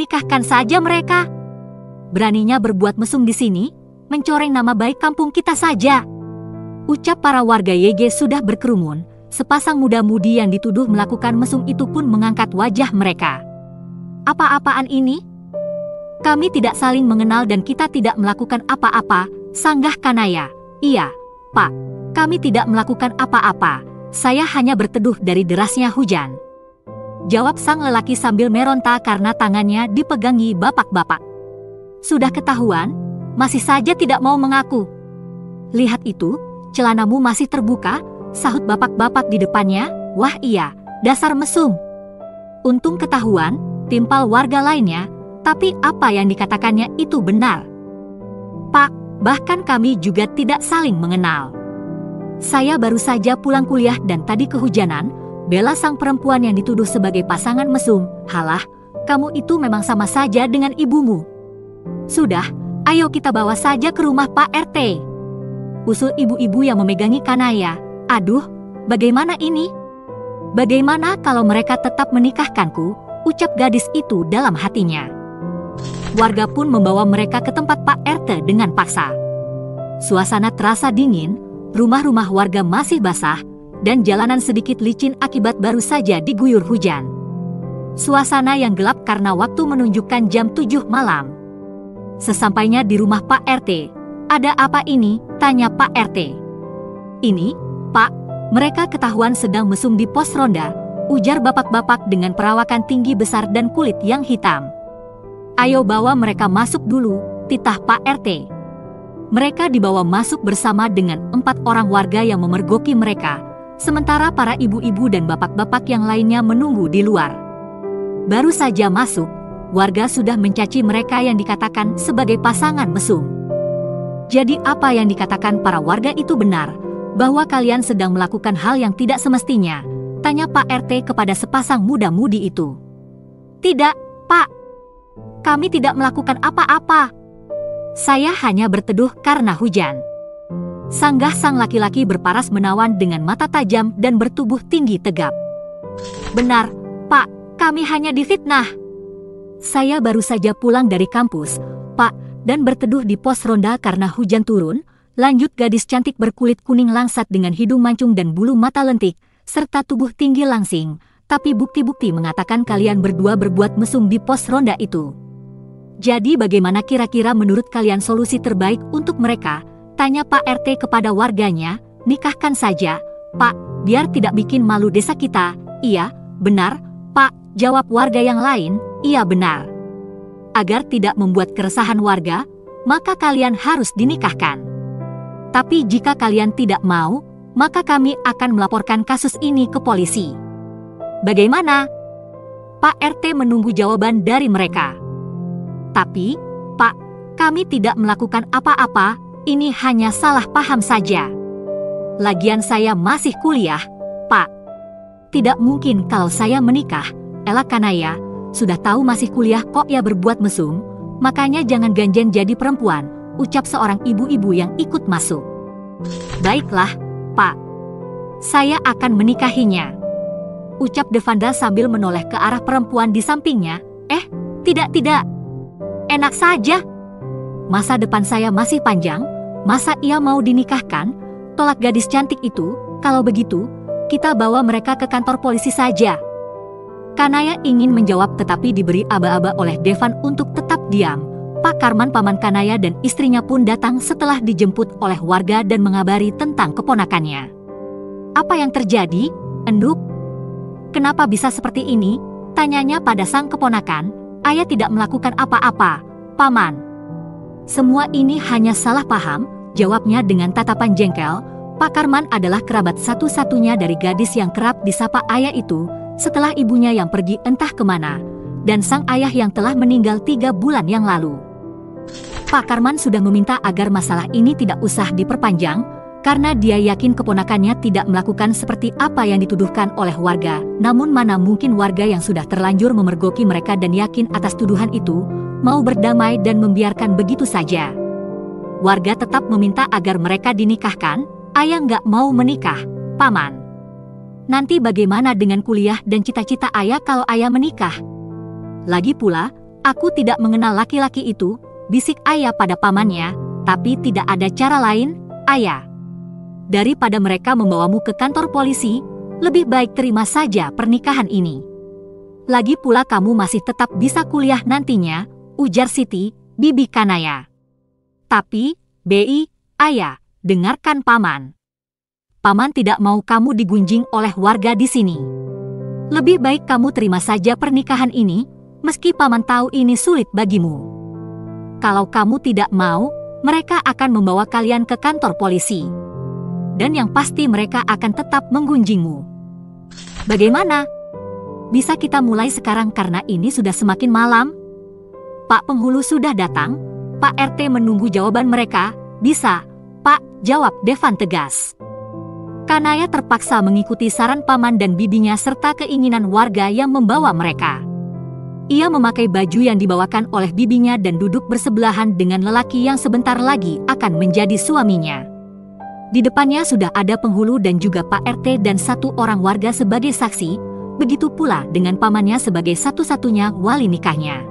nikahkan saja mereka. Beraninya berbuat mesum di sini, mencoreng nama baik kampung kita saja. Ucap para warga YG sudah berkerumun. Sepasang muda-mudi yang dituduh melakukan mesum itu pun mengangkat wajah mereka. Apa-apaan ini? Kami tidak saling mengenal dan kita tidak melakukan apa-apa, sanggah Kanaya. Iya, Pak, kami tidak melakukan apa-apa. Saya hanya berteduh dari derasnya hujan. Jawab sang lelaki sambil meronta karena tangannya dipegangi bapak-bapak. Sudah ketahuan, masih saja tidak mau mengaku. Lihat itu, celanamu masih terbuka, sahut bapak-bapak di depannya. Wah iya, dasar mesum. Untung ketahuan, timpal warga lainnya, tapi apa yang dikatakannya itu benar. Pak, bahkan kami juga tidak saling mengenal. Saya baru saja pulang kuliah dan tadi kehujanan, bela sang perempuan yang dituduh sebagai pasangan mesum. Halah, kamu itu memang sama saja dengan ibumu. Sudah, ayo kita bawa saja ke rumah Pak RT. Usul ibu-ibu yang memegangi Kanaya. Aduh, bagaimana ini? Bagaimana kalau mereka tetap menikahkanku? Ucap gadis itu dalam hatinya. Warga pun membawa mereka ke tempat Pak RT dengan paksa. Suasana terasa dingin, rumah-rumah warga masih basah, dan jalanan sedikit licin akibat baru saja diguyur hujan. Suasana yang gelap karena waktu menunjukkan jam 7 malam. Sesampainya di rumah Pak RT, ada apa ini? Tanya Pak RT. Ini, Pak, mereka ketahuan sedang mesum di pos ronda, ujar bapak-bapak dengan perawakan tinggi besar dan kulit yang hitam. Ayo bawa mereka masuk dulu, titah Pak RT. Mereka dibawa masuk bersama dengan 4 orang warga yang memergoki mereka, sementara para ibu-ibu dan bapak-bapak yang lainnya menunggu di luar. Baru saja masuk, warga sudah mencaci mereka yang dikatakan sebagai pasangan mesum. Jadi apa yang dikatakan para warga itu benar, bahwa kalian sedang melakukan hal yang tidak semestinya? Tanya Pak RT kepada sepasang muda-mudi itu. Tidak, Pak. Kami tidak melakukan apa-apa. Saya hanya berteduh karena hujan. Sanggah sang laki-laki berparas menawan dengan mata tajam dan bertubuh tinggi tegap. Benar, Pak, kami hanya difitnah. Saya baru saja pulang dari kampus, Pak, dan berteduh di pos ronda karena hujan turun. Lanjut gadis cantik berkulit kuning langsat dengan hidung mancung dan bulu mata lentik, serta tubuh tinggi langsing. Tapi bukti-bukti mengatakan kalian berdua berbuat mesum di pos ronda itu. Jadi bagaimana kira-kira menurut kalian solusi terbaik untuk mereka? Tanya Pak RT kepada warganya. Nikahkan saja, Pak, biar tidak bikin malu desa kita. Iya, benar, Pak, jawab warga yang lain. Iya benar. Agar tidak membuat keresahan warga, maka kalian harus dinikahkan. Tapi jika kalian tidak mau, maka kami akan melaporkan kasus ini ke polisi. Bagaimana? Pak RT menunggu jawaban dari mereka. Tapi, Pak, kami tidak melakukan apa-apa, ini hanya salah paham saja. Lagian saya masih kuliah, Pak. Tidak mungkin kalau saya menikah. Ela Kanaya, sudah tahu masih kuliah kok ya berbuat mesum, makanya jangan ganjen jadi perempuan, ucap seorang ibu-ibu yang ikut masuk. Baiklah, Pak. Saya akan menikahinya, ucap Devanda sambil menoleh ke arah perempuan di sampingnya. Tidak. Enak saja. Masa depan saya masih panjang, masa ia mau dinikahkan? Tolak gadis cantik itu. Kalau begitu, kita bawa mereka ke kantor polisi saja. Kanaya ingin menjawab tetapi diberi aba-aba oleh Devan untuk tetap diam. Pak Karman paman Kanaya dan istrinya pun datang setelah dijemput oleh warga dan mengabari tentang keponakannya. Apa yang terjadi, Enduk? Kenapa bisa seperti ini? Tanyanya pada sang keponakan. Ayah tidak melakukan apa-apa, Paman. Semua ini hanya salah paham, jawabnya dengan tatapan jengkel. Pak Karman adalah kerabat satu-satunya dari gadis yang kerap disapa ayah itu, setelah ibunya yang pergi entah kemana, dan sang ayah yang telah meninggal 3 bulan yang lalu. Pak Karman sudah meminta agar masalah ini tidak usah diperpanjang, karena dia yakin keponakannya tidak melakukan seperti apa yang dituduhkan oleh warga. Namun mana mungkin warga yang sudah terlanjur memergoki mereka dan yakin atas tuduhan itu, mau berdamai dan membiarkan begitu saja. Warga tetap meminta agar mereka dinikahkan. Ayah nggak mau menikah, Paman. Nanti bagaimana dengan kuliah dan cita-cita ayah kalau ayah menikah? Lagi pula, Aku tidak mengenal laki-laki itu, bisik ayah pada pamannya, tapi tidak ada cara lain, ayah. Daripada mereka membawamu ke kantor polisi, lebih baik terima saja pernikahan ini. Lagi pula kamu masih tetap bisa kuliah nantinya, ujar Siti, bibi Kanaya. Tapi, Bi, ayah, dengarkan paman. Paman tidak mau kamu digunjing oleh warga di sini. Lebih baik kamu terima saja pernikahan ini, meski paman tahu ini sulit bagimu. Kalau kamu tidak mau, mereka akan membawa kalian ke kantor polisi. Dan yang pasti mereka akan tetap menggunjingmu. Bagaimana? Bisa kita mulai sekarang karena ini sudah semakin malam? Pak Penghulu sudah datang, Pak RT menunggu jawaban mereka. Bisa, Pak, jawab Devan tegas. Kanaya terpaksa mengikuti saran paman dan bibinya serta keinginan warga yang membawa mereka. Ia memakai baju yang dibawakan oleh bibinya dan duduk bersebelahan dengan lelaki yang sebentar lagi akan menjadi suaminya. Di depannya sudah ada penghulu dan juga Pak RT dan satu orang warga sebagai saksi, begitu pula dengan pamannya sebagai satu-satunya wali nikahnya.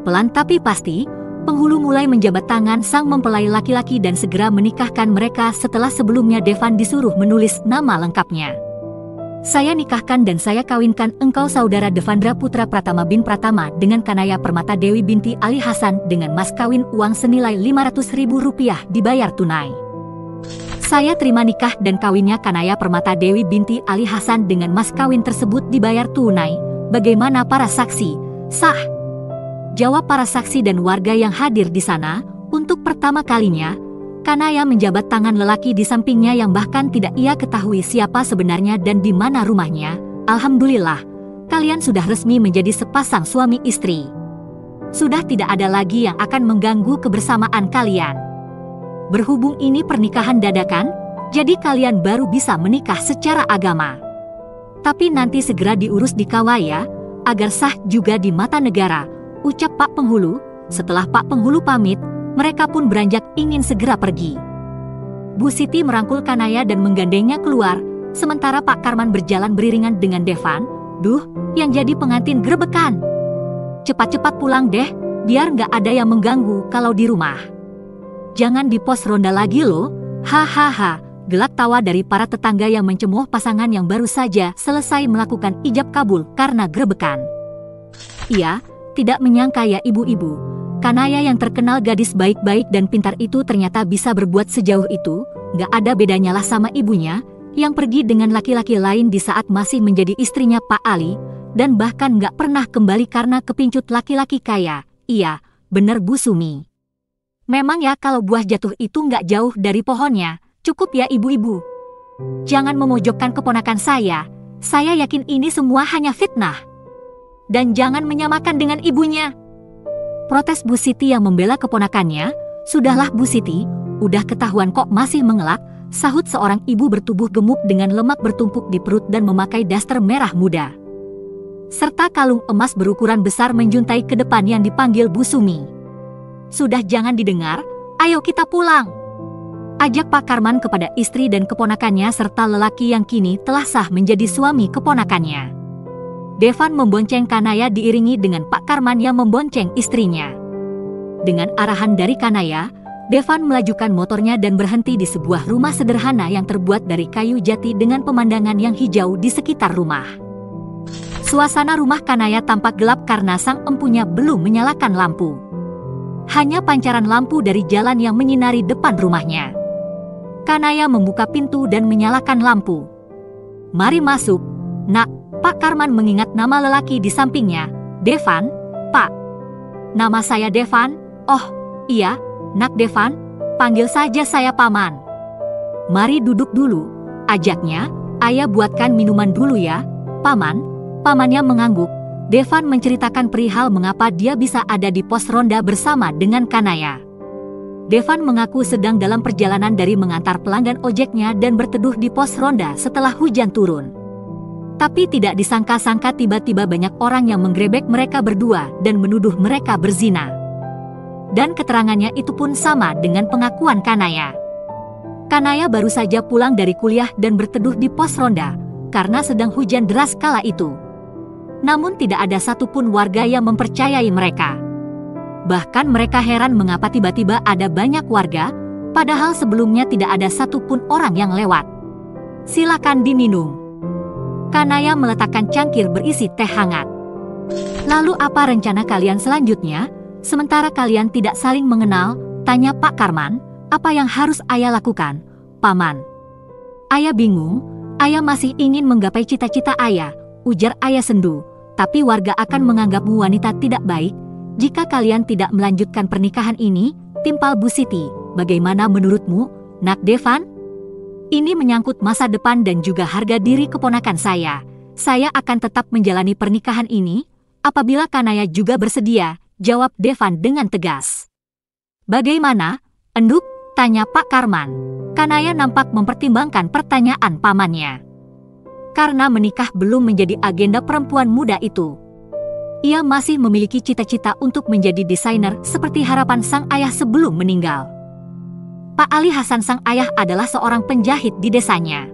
Pelan tapi pasti, penghulu mulai menjabat tangan sang mempelai laki-laki dan segera menikahkan mereka setelah sebelumnya Devan disuruh menulis nama lengkapnya. Saya nikahkan dan saya kawinkan engkau saudara Devandra Putra Pratama bin Pratama dengan Kanaya Permata Dewi binti Ali Hasan dengan mas kawin uang senilai Rp500.000 dibayar tunai. Saya terima nikah dan kawinnya Kanaya Permata Dewi binti Ali Hasan dengan mas kawin tersebut dibayar tunai. Bagaimana para saksi? Sah. Jawab para saksi dan warga yang hadir di sana. Untuk pertama kalinya, Kanaya menjabat tangan lelaki di sampingnya yang bahkan tidak ia ketahui siapa sebenarnya dan di mana rumahnya. Alhamdulillah, kalian sudah resmi menjadi sepasang suami istri. Sudah tidak ada lagi yang akan mengganggu kebersamaan kalian. Berhubung ini pernikahan dadakan, jadi kalian baru bisa menikah secara agama. Tapi nanti segera diurus di Kawaya, agar sah juga di mata negara, ucap Pak Penghulu. Setelah Pak Penghulu pamit, mereka pun beranjak ingin segera pergi. Bu Siti merangkul Kanaya dan menggandengnya keluar, sementara Pak Karman berjalan beriringan dengan Devan. Duh, yang jadi pengantin grebekan. Cepat-cepat pulang deh, biar nggak ada yang mengganggu kalau di rumah. Jangan di pos ronda lagi loh, hahaha, gelak tawa dari para tetangga yang mencemooh pasangan yang baru saja selesai melakukan ijab kabul karena grebekan. Ia tidak menyangka ya ibu-ibu, Kanaya yang terkenal gadis baik-baik dan pintar itu ternyata bisa berbuat sejauh itu. Gak ada bedanya lah sama ibunya, yang pergi dengan laki-laki lain di saat masih menjadi istrinya Pak Ali, dan bahkan gak pernah kembali karena kepincut laki-laki kaya. Iya, bener Bu Sumi. Memang ya kalau buah jatuh itu gak jauh dari pohonnya, cukup ya ibu-ibu. Jangan memojokkan keponakan saya yakin ini semua hanya fitnah. Dan jangan menyamakan dengan ibunya. Protes Bu Siti yang membela keponakannya. Sudahlah Bu Siti, udah ketahuan kok masih mengelak, sahut seorang ibu bertubuh gemuk dengan lemak bertumpuk di perut dan memakai daster merah muda. Serta kalung emas berukuran besar menjuntai ke depan yang dipanggil Bu Sumi. Sudah jangan didengar, ayo kita pulang. Ajak Pak Karman kepada istri dan keponakannya serta lelaki yang kini telah sah menjadi suami keponakannya. Devan membonceng Kanaya diiringi dengan Pak Karman yang membonceng istrinya. Dengan arahan dari Kanaya, Devan melajukan motornya dan berhenti di sebuah rumah sederhana yang terbuat dari kayu jati dengan pemandangan yang hijau di sekitar rumah. Suasana rumah Kanaya tampak gelap karena sang empunya belum menyalakan lampu. Hanya pancaran lampu dari jalan yang menyinari depan rumahnya. Kanaya membuka pintu dan menyalakan lampu. Mari masuk, Nak. Pak Karman mengingat nama lelaki di sampingnya. Devan, Pak. Nama saya Devan. Oh, iya, Nak Devan. Panggil saja saya Paman. Mari duduk dulu, ajaknya. Ayah buatkan minuman dulu ya, Paman. Pamannya mengangguk. Devan menceritakan perihal mengapa dia bisa ada di pos ronda bersama dengan Kanaya. Devan mengaku sedang dalam perjalanan dari mengantar pelanggan ojeknya dan berteduh di pos ronda setelah hujan turun. Tapi tidak disangka-sangka tiba-tiba banyak orang yang menggrebek mereka berdua dan menuduh mereka berzina. Dan keterangannya itu pun sama dengan pengakuan Kanaya. Kanaya baru saja pulang dari kuliah dan berteduh di pos ronda karena sedang hujan deras kala itu. namun tidak ada satupun warga yang mempercayai mereka. Bahkan mereka heran mengapa tiba-tiba ada banyak warga, padahal sebelumnya tidak ada satupun orang yang lewat. Silakan diminum. Kanaya meletakkan cangkir berisi teh hangat. Lalu apa rencana kalian selanjutnya? Sementara kalian tidak saling mengenal, tanya Pak Karman. Apa yang harus ayah lakukan, Paman? Ayah bingung, ayah masih ingin menggapai cita-cita ayah, ujar ayah sendu. Tapi warga akan menganggapmu wanita tidak baik jika kalian tidak melanjutkan pernikahan ini, timpal Bu Siti. Bagaimana menurutmu, Nak Devan? Ini menyangkut masa depan dan juga harga diri keponakan saya. Saya akan tetap menjalani pernikahan ini, apabila Kanaya juga bersedia, jawab Devan dengan tegas. Bagaimana, Enduk? Tanya Pak Karman. Kanaya nampak mempertimbangkan pertanyaan pamannya. Karena menikah belum menjadi agenda perempuan muda itu. Ia masih memiliki cita-cita untuk menjadi desainer seperti harapan sang ayah sebelum meninggal. Pak Ali Hasan sang ayah adalah seorang penjahit di desanya.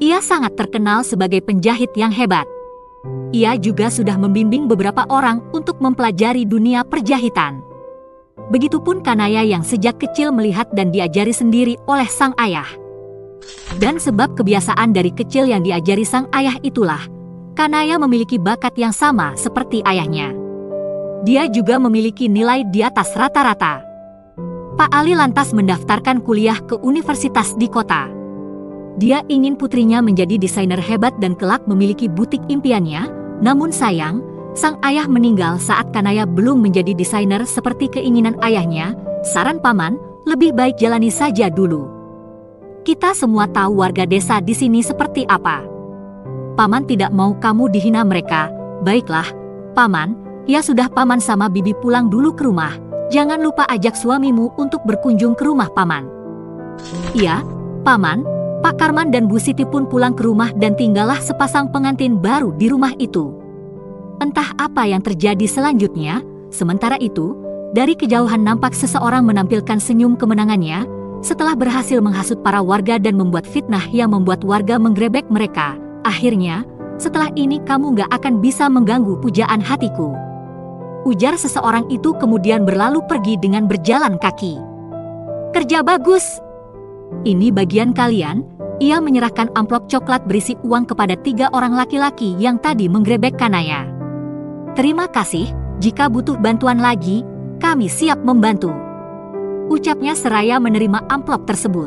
Ia sangat terkenal sebagai penjahit yang hebat. Ia juga sudah membimbing beberapa orang untuk mempelajari dunia perjahitan. Begitupun Kanaya yang sejak kecil melihat dan diajari sendiri oleh sang ayah. Dan sebab kebiasaan dari kecil yang diajari sang ayah itulah, Kanaya memiliki bakat yang sama seperti ayahnya. Dia juga memiliki nilai di atas rata-rata. Pak Ali lantas mendaftarkan kuliah ke universitas di kota. Dia ingin putrinya menjadi desainer hebat dan kelak memiliki butik impiannya, namun sayang, sang ayah meninggal saat Kanaya belum menjadi desainer seperti keinginan ayahnya. Saran paman, lebih baik jalani saja dulu. Kita semua tahu warga desa di sini seperti apa. Paman tidak mau kamu dihina mereka. Baiklah, paman, ya sudah paman sama bibi pulang dulu ke rumah. Jangan lupa ajak suamimu untuk berkunjung ke rumah paman. Iya, paman. Pak Karman dan Bu Siti pun pulang ke rumah dan tinggallah sepasang pengantin baru di rumah itu. Entah apa yang terjadi selanjutnya. Sementara itu, dari kejauhan nampak seseorang menampilkan senyum kemenangannya setelah berhasil menghasut para warga dan membuat fitnah yang membuat warga menggrebek mereka. Akhirnya, setelah ini kamu gak akan bisa mengganggu pujaan hatiku. Ujar seseorang itu kemudian berlalu pergi dengan berjalan kaki. Kerja bagus. Ini bagian kalian. Ia menyerahkan amplop coklat berisi uang kepada 3 orang laki-laki yang tadi menggrebek Kanaya. Terima kasih, jika butuh bantuan lagi, kami siap membantu. Ucapnya seraya menerima amplop tersebut.